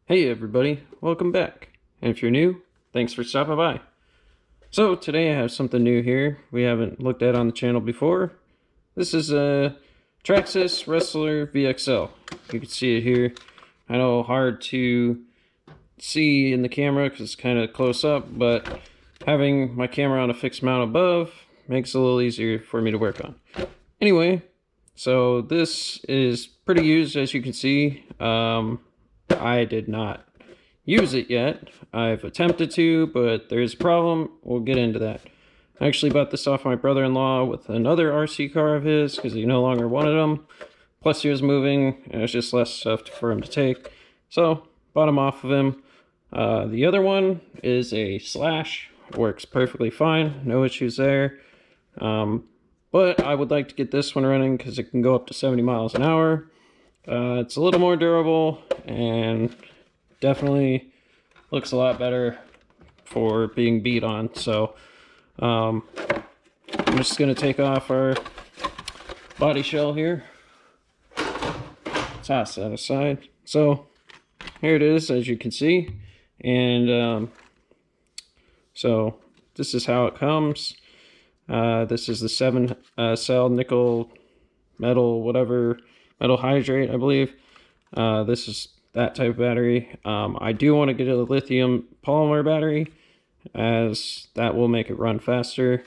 Hey everybody, welcome back. And if you're new, thanks for stopping by. So today I have something new here we haven't looked at on the channel before. This is a Traxxas Rustler VXL. You can see it here. I know hard to see in the camera because it's kind of close up, but having my camera on a fixed mount above makes it a little easier for me to work on. Anyway, so this is pretty used, as you can see. I did not use it yet. I've attempted to, but there's a problem. We'll get into that. I actually bought this off my brother-in-law with another RC car of his because he no longer wanted them. Plus he was moving and it was just less stuff for him to take. So bought them off of him. The other one is a Slash. Works perfectly fine. No issues there. But I would like to get this one running because it can go up to 70 miles an hour. It's a little more durable and definitely looks a lot better for being beat on. So I'm just going to take off our body shell here. Toss that aside. So here it is, as you can see. And so this is how it comes. This is the 7 cell nickel metal whatever metal hydrate, I believe. This is that type of battery. I do want to get a lithium polymer battery, as that will make it run faster,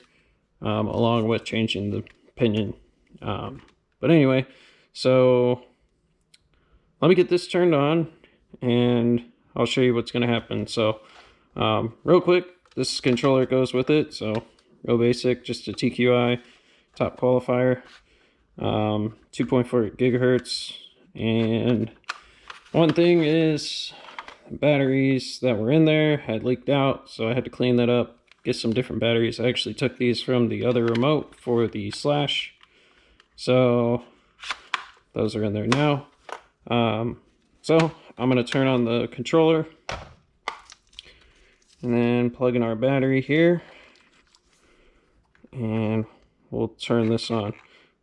along with changing the pinion. But anyway, so let me get this turned on and I'll show you what's going to happen. So real quick, this controller goes with it. So real basic, just a TQI top qualifier. 2.4 gigahertz, and one thing is batteries that were in there had leaked out, so I had to clean that up, get some different batteries. I actually took these from the other remote for the Slash, so those are in there now. So I'm going to turn on the controller and then plug in our battery here, and we'll turn this on.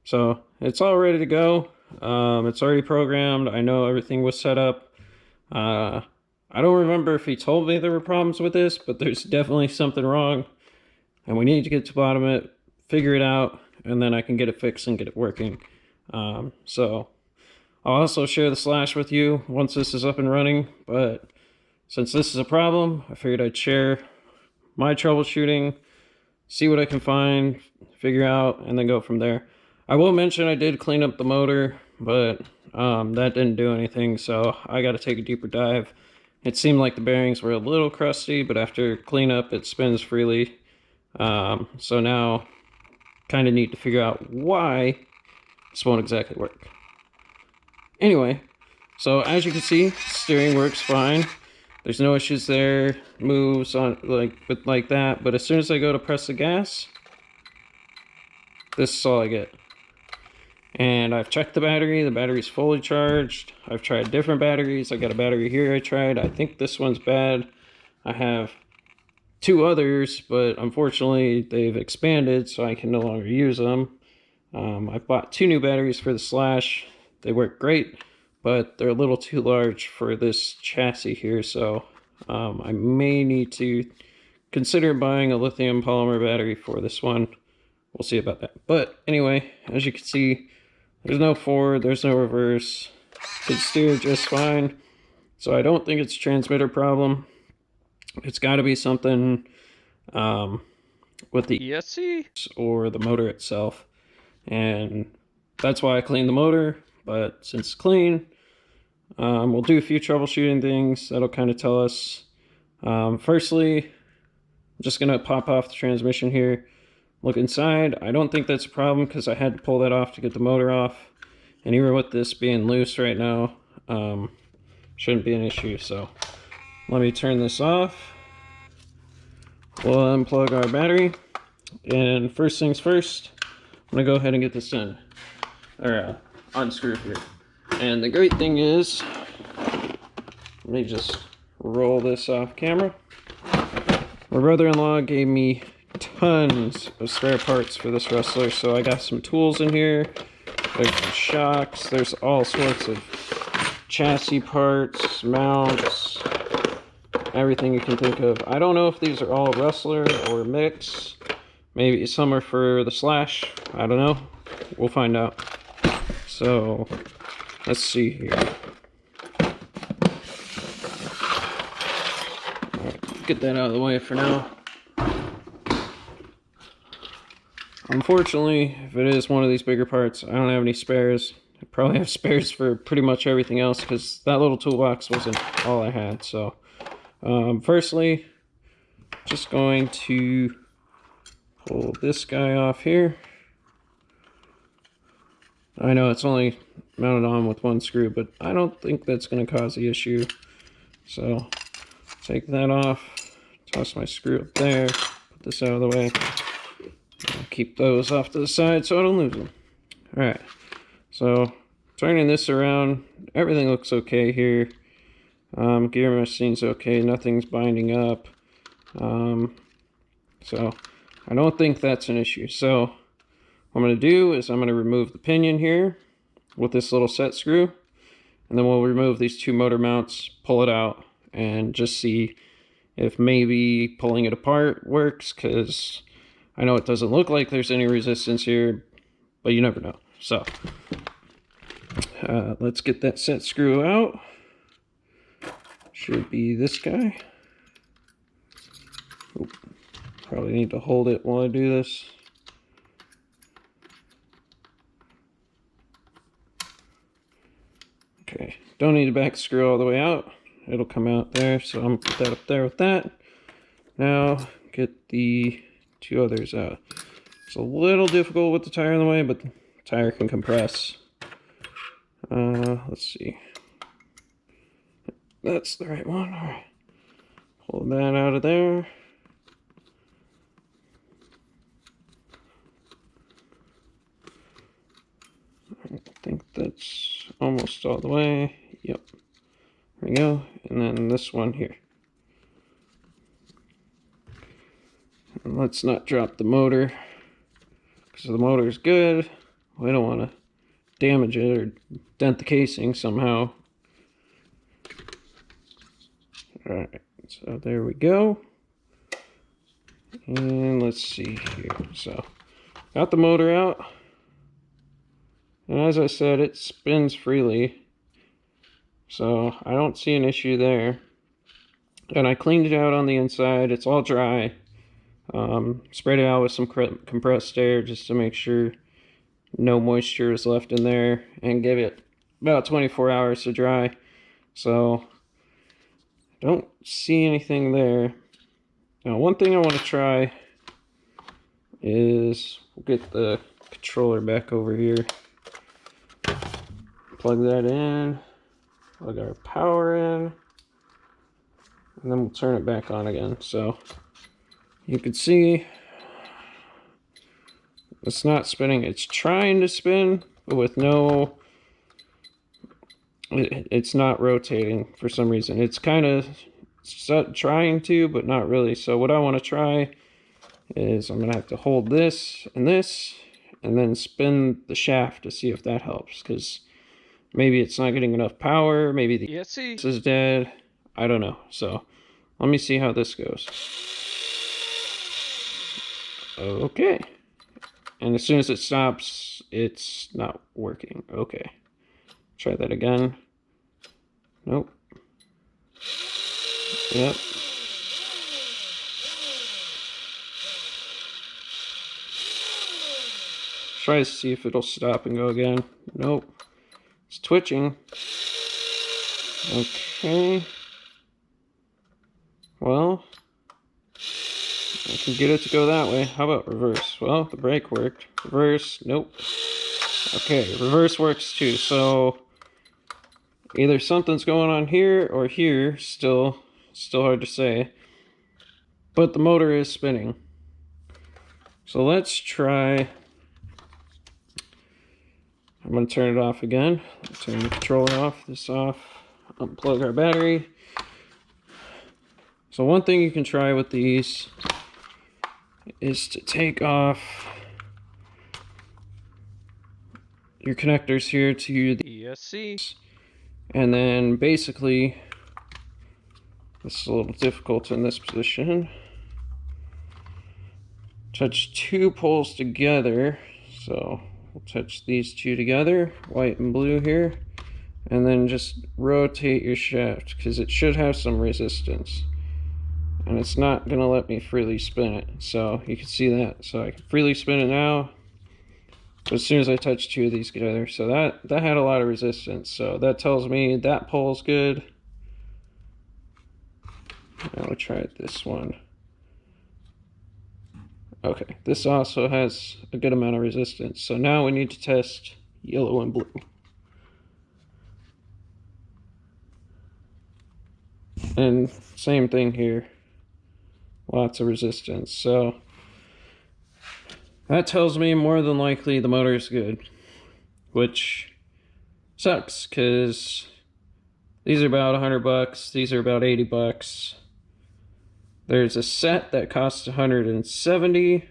So it's all ready to go. It's already programmed. I know everything was set up. I don't remember if he told me there were problems with this, but there's definitely something wrong. And we need to get to the bottom of it, figure it out, and then I can get it fixed and get it working. So I'll also share the Slash with you once this is up and running. But since this is a problem, I figured I'd share my troubleshooting, see what I can find, figure out, and then go from there. I will mention I did clean up the motor, but that didn't do anything, so I got to take a deeper dive. It seemed like the bearings were a little crusty, but after cleanup it spins freely. So now kind of need to figure out why this won't exactly work. Anyway, so as you can see, steering works fine. There's no issues there, moves on like that, but as soon as I go to press the gas, this is all I get. And I've checked the battery's fully charged. I've tried different batteries. I got a battery here I tried. I think this one's bad. I have 2 others, but unfortunately they've expanded, so I can no longer use them. I bought 2 new batteries for the Slash. They work great, but they're a little too large for this chassis here, so I may need to consider buying a lithium polymer battery for this one. We'll see about that. But anyway, as you can see, there's no forward, there's no reverse. Could steer just fine. So I don't think it's a transmitter problem. It's got to be something with the ESC or the motor itself. And that's why I cleaned the motor. But since it's clean, we'll do a few troubleshooting things that'll kind of tell us. Firstly, I'm just going to pop off the transmission here. Look inside. I don't think that's a problem because I had to pull that off to get the motor off. And even with this being loose right now, shouldn't be an issue. So let me turn this off. We'll unplug our battery. And first things first, I'm going to go ahead and get this in. Or unscrew here. And the great thing is, let me just roll this off camera. My brother-in-law gave me tons of spare parts for this Rustler, so I got some tools in here, there's some shocks, there's all sorts of chassis parts, mounts, everything you can think of. I don't know if these are all Rustler or mix. Maybe some are for the Slash. I don't know. We'll find out. So, let's see here. Alright, get that out of the way for now. Unfortunately, if it is one of these bigger parts, I don't have any spares. I probably have spares for pretty much everything else because that little toolbox wasn't all I had. So, firstly, just going to pull this guy off here. I know it's only mounted on with one screw, but I don't think that's going to cause the issue. So, take that off, toss my screw up there, put this out of the way. I'll keep those off to the side so I don't lose them. Alright, so turning this around, everything looks okay here. Gear mesh seems okay, nothing's binding up. So I don't think that's an issue. So what I'm going to do is I'm going to remove the pinion here with this little set screw. And then we'll remove these two motor mounts, pull it out, and just see if maybe pulling it apart works, because I know it doesn't look like there's any resistance here, but you never know. So, let's get that set screw out. Should be this guy. Oop. Probably need to hold it while I do this. Okay, don't need to back screw all the way out. It'll come out there, so I'm gonna put that up there with that. Now, get the two others out. It's a little difficult with the tire in the way, but the tire can compress. Let's see. That's the right one. All right. Pull that out of there. I think that's almost all the way. Yep. There we go. And then this one here. And let's not drop the motor, because the motor is good. We don't want to damage it or dent the casing somehow. Alright, so there we go. And let's see here. So, got the motor out. And as I said, it spins freely. So, I don't see an issue there. And I cleaned it out on the inside. It's all dry. Sprayed it out with some compressed air just to make sure no moisture is left in there, and give it about 24 hours to dry. So, don't see anything there. Now, one thing I want to try is we'll get the controller back over here. Plug that in. Plug our power in. And then we'll turn it back on again. So, you can see it's not spinning. It's trying to spin, but with no... It's not rotating for some reason. It's kind of trying to, but not really. So what I want to try is I'm going to have to hold this, and then spin the shaft to see if that helps. Because maybe it's not getting enough power. Maybe the ESC is dead. I don't know. So let me see how this goes. Okay. And as soon as it stops, it's not working. Okay. Try that again. Nope. Yep. Try to see if it'll stop and go again. Nope. It's twitching. Okay. Well, I can get it to go that way. How about reverse? Well, the brake worked. Reverse, nope. Okay, reverse works too. So either something's going on here or here. Still hard to say. But the motor is spinning. So let's try. I'm going to turn it off again. Turn the controller off, this off, unplug our battery. So one thing you can try with these is to take off your connectors here to the ESC And then basically, this is a little difficult in this position. Touch two poles together. So we'll touch these two together, white and blue here. And then just rotate your shaft because it should have some resistance. And it's not going to let me freely spin it. So you can see that. So I can freely spin it now. But as soon as I touch two of these together. So that had a lot of resistance. So that tells me that pole's good. Now we'll try this one. Okay, this also has a good amount of resistance. So now we need to test yellow and blue. And same thing here. Lots of resistance. So that tells me more than likely the motor is good, which sucks because these are about $100. These are about $80. There's a set that costs $170,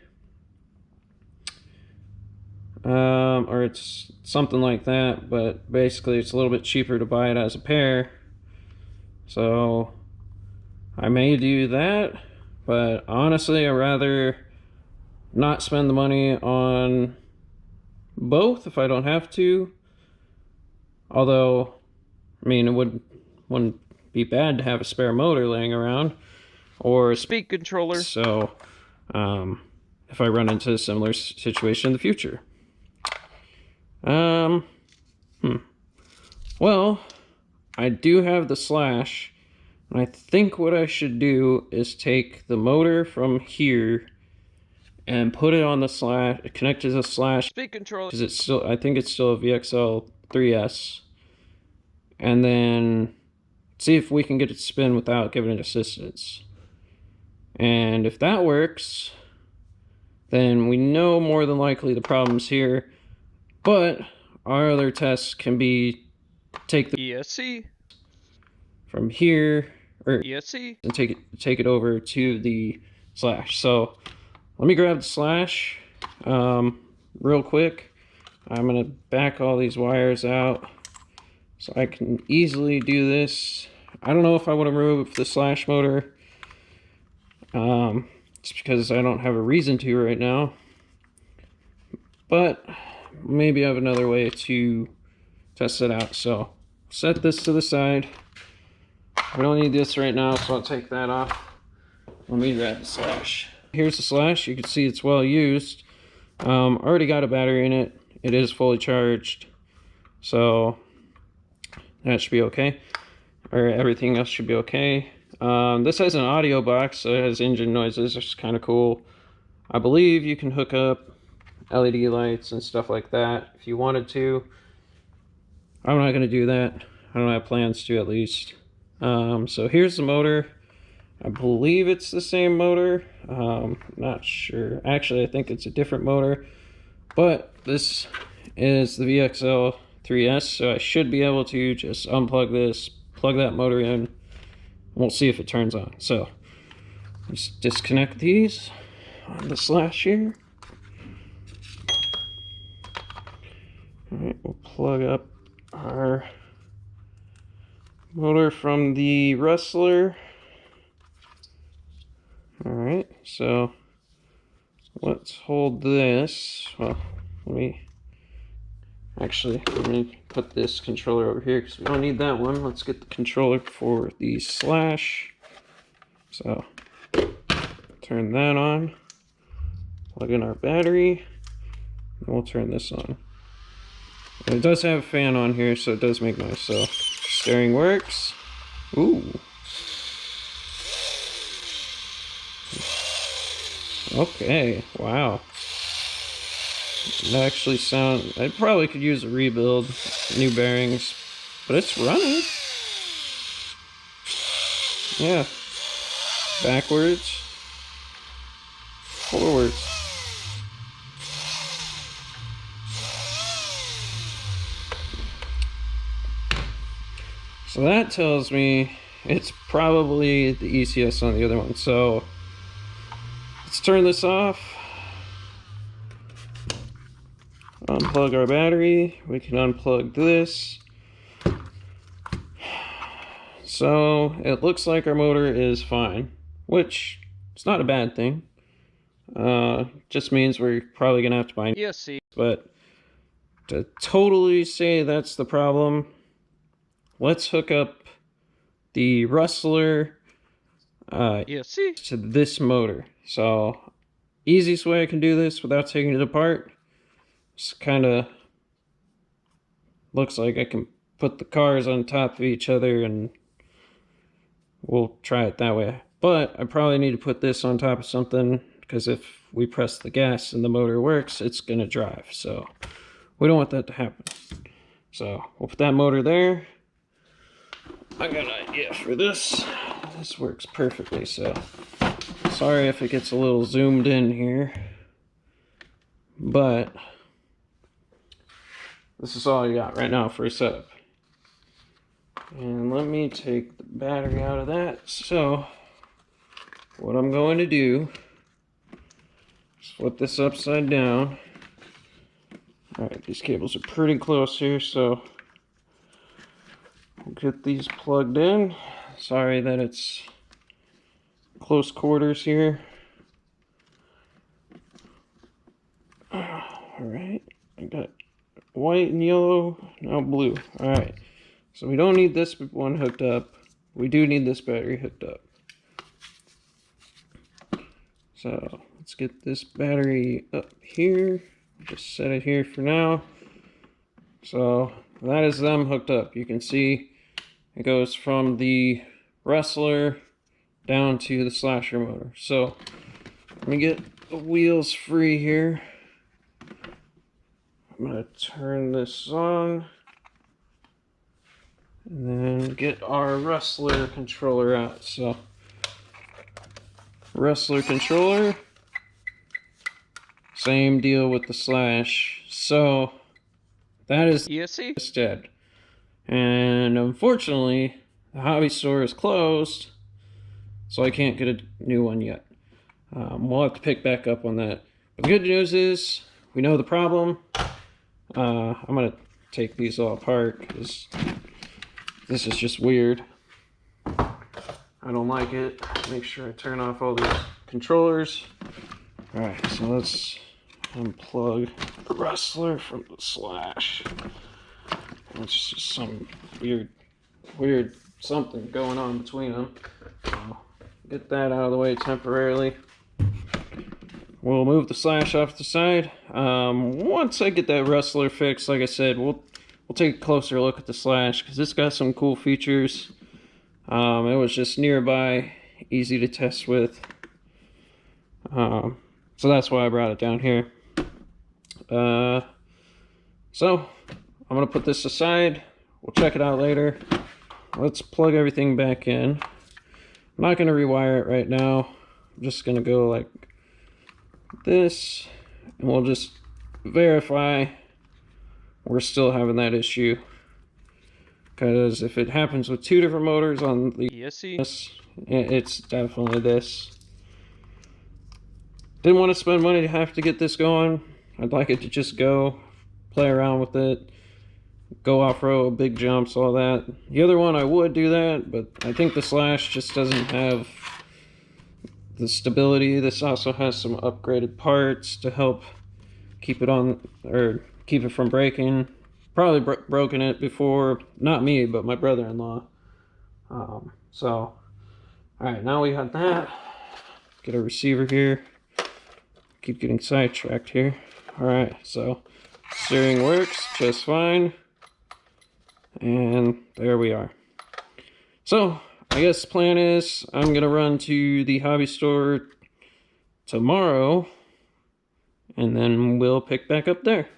or it's something like that, but basically it's a little bit cheaper to buy it as a pair. So I may do that, but honestly I'd rather not spend the money on both if I don't have to. Although, I mean, it wouldn't be bad to have a spare motor laying around or a speed controller. So if I run into a similar situation in the future. Well, I do have the slash, and I think what I should do is take the motor from here and put it on the slash, connect to the slash speed controller, because it's still, I think it's still a VXL 3S, and then see if we can get it to spin without giving it assistance. And if that works, then we know more than likely the problem's here. But our other tests can be take the ESC from here, or ESC, and take it over to the slash. So let me grab the slash real quick. I'm gonna back all these wires out so I can easily do this. I don't know if I want to remove the slash motor. It's because I don't have a reason to right now. But maybe I have another way to test it out. So set this to the side. We don't need this right now, so I'll take that off. Let me grab the slash. Here's the slash. You can see it's well used. Already got a battery in it. It is fully charged, so that should be okay. Or everything else should be okay. This has an audio box, so it has engine noises, which is kind of cool. I believe you can hook up LED lights and stuff like that if you wanted to. I'm not going to do that. I don't have plans to, at least. So here's the motor. I believe it's the same motor. Not sure. Actually, I think it's a different motor. But this is the VXL 3S, so I should be able to just unplug this, plug that motor in, and we'll see if it turns on. So let's disconnect these on the slash here. Alright, we'll plug up our motor from the Rustler. Alright, so let's hold this. Well, let me put this controller over here because we don't need that one. Let's get the controller for the slash. So turn that on, plug in our battery, and we'll turn this on. And it does have a fan on here, so it does make noise. So steering works. Ooh. Okay, wow. It actually sounds, I probably could use a rebuild, new bearings, but it's running. Yeah. Backwards. Forwards. So that tells me it's probably the ECS on the other one. So let's turn this off. Unplug our battery. We can unplug this. So it looks like our motor is fine, which it's not a bad thing. Just means we're probably gonna have to buy ESC. But to totally say that's the problem, let's hook up the Rustler ESC to this motor. So easiest way I can do this without taking it apart, just kind of looks like I can put the cars on top of each other, and we'll try it that way. But I probably need to put this on top of something, because if we press the gas and the motor works, it's gonna drive. So we don't want that to happen. So we'll put that motor there. I got an idea for this. This works perfectly, so sorry if it gets a little zoomed in here, but this is all I got right now for a setup. And let me take the battery out of that. So what I'm going to do is flip this upside down. Alright, these cables are pretty close here, so we'll get these plugged in. Sorry that it's close quarters here. Alright, I got white and yellow, now blue. Alright, so we don't need this one hooked up. We do need this battery hooked up. So let's get this battery up here. Just set it here for now. So that is them hooked up. You can see it goes from the Rustler down to the slasher motor. So let me get the wheels free here. I'm gonna turn this on and then get our Rustler controller out. So Rustler controller, same deal with the slash. So that is ESC instead. And unfortunately, the hobby store is closed, so I can't get a new one yet. We'll have to pick back up on that. But the good news is, we know the problem. I'm gonna take these all apart because this is just weird. I don't like it. Make sure I turn off all these controllers. Alright, so let's unplug the Rustler from the slash. It's just some weird something going on between them. So get that out of the way temporarily. We'll move the slash off the side. Once I get that Rustler fixed, like I said, we'll take a closer look at the slash, because it's got some cool features. It was just nearby, easy to test with. So that's why I brought it down here. So I'm gonna put this aside. We'll check it out later. Let's plug everything back in. I'm not gonna rewire it right now. I'm just gonna go like this, and we'll just verify we're still having that issue. Because if it happens with two different motors on the ESC, it's definitely this. Didn't want to spend money to have to get this going. I'd like it to just go, play around with it, go off-road, big jumps, all that. The other one I would do that, but I think the slash just doesn't have the stability. This also has some upgraded parts to help keep it on, or keep it from breaking. Probably broken it before, not me, but my brother-in-law. So, alright, now we got that. Get a receiver here. Keep getting sidetracked here. Alright, so steering works just fine. And there we are. So, I guess the plan is I'm going to run to the hobby store tomorrow, and then we'll pick back up there.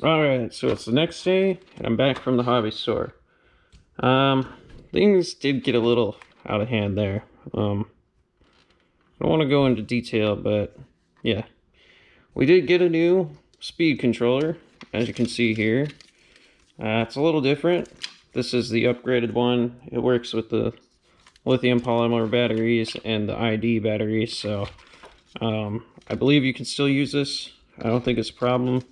Alright, so it's the next day, and I'm back from the hobby store. Things did get a little out of hand there. I don't want to go into detail, but yeah. We did get a new speed controller, as you can see here. It's a little different. This is the upgraded one. It works with the lithium polymer batteries and the ID batteries, so I believe you can still use this. I don't think it's a problem.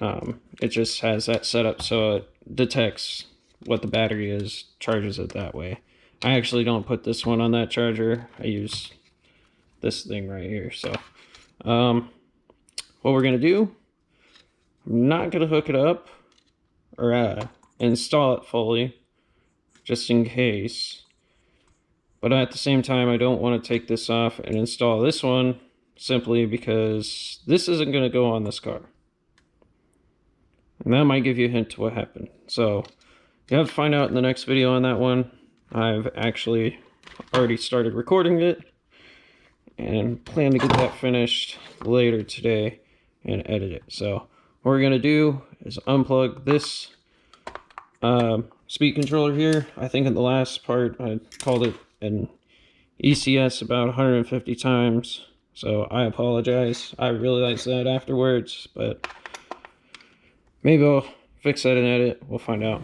It just has that setup so it detects what the battery is, charges it that way. I actually don't put this one on that charger. I use this thing right here. So what we're gonna do, I'm not gonna hook it up or install it fully, just in case. But at the same time, I don't want to take this off and install this one simply because this isn't going to go on this car. And that might give you a hint to what happened. So you have to find out in the next video on that one. I've actually already started recording it and plan to get that finished later today and edit it. So what we're going to do is unplug this speed controller here. I think in the last part I called it an ECS about 150 times, so I apologize. I realized that afterwards, but maybe I'll fix that in edit. We'll find out.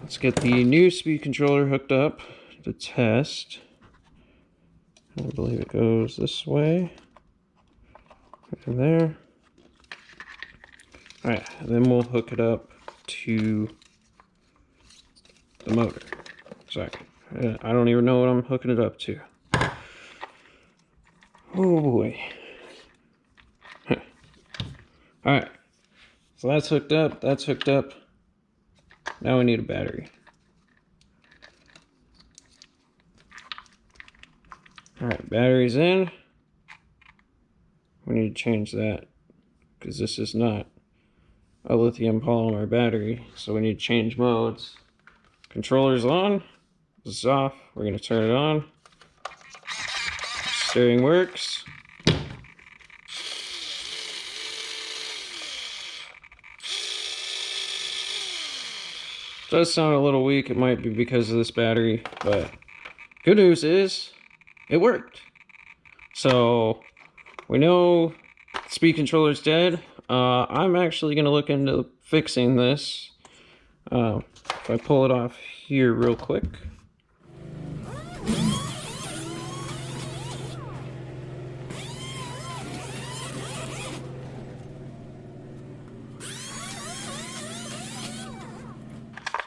Let's get the new speed controller hooked up to test. I believe it goes this way. Right there. Alright, and then we'll hook it up to the motor. Sorry, I don't even know what I'm hooking it up to. Oh boy. Alright, so that's hooked up, that's hooked up. Now we need a battery. Alright, battery's in. We need to change that because this is not a lithium polymer battery, so we need to change modes. Controller's on, this is off, we're going to turn it on. Steering works. Does sound a little weak, it might be because of this battery, but good news is it worked. So we know the speed controller's dead. I'm actually going to look into fixing this. If I pull it off here real quick.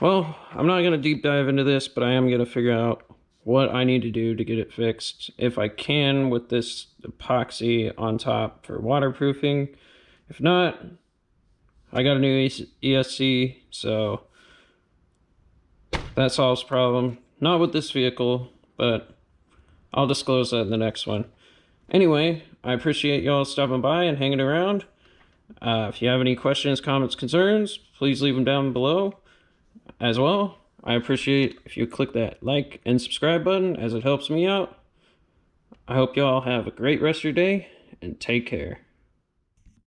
Well, I'm not going to deep dive into this, but I am going to figure out what I need to do to get it fixed. If I can with this epoxy on top for waterproofing. If not, I got a new ESC, so that solves the problem. Not with this vehicle, but I'll disclose that in the next one. Anyway, I appreciate y'all stopping by and hanging around. If you have any questions, comments, concerns, please leave them down below. As well, I appreciate if you click that like and subscribe button as it helps me out. I hope y'all have a great rest of your day and take care.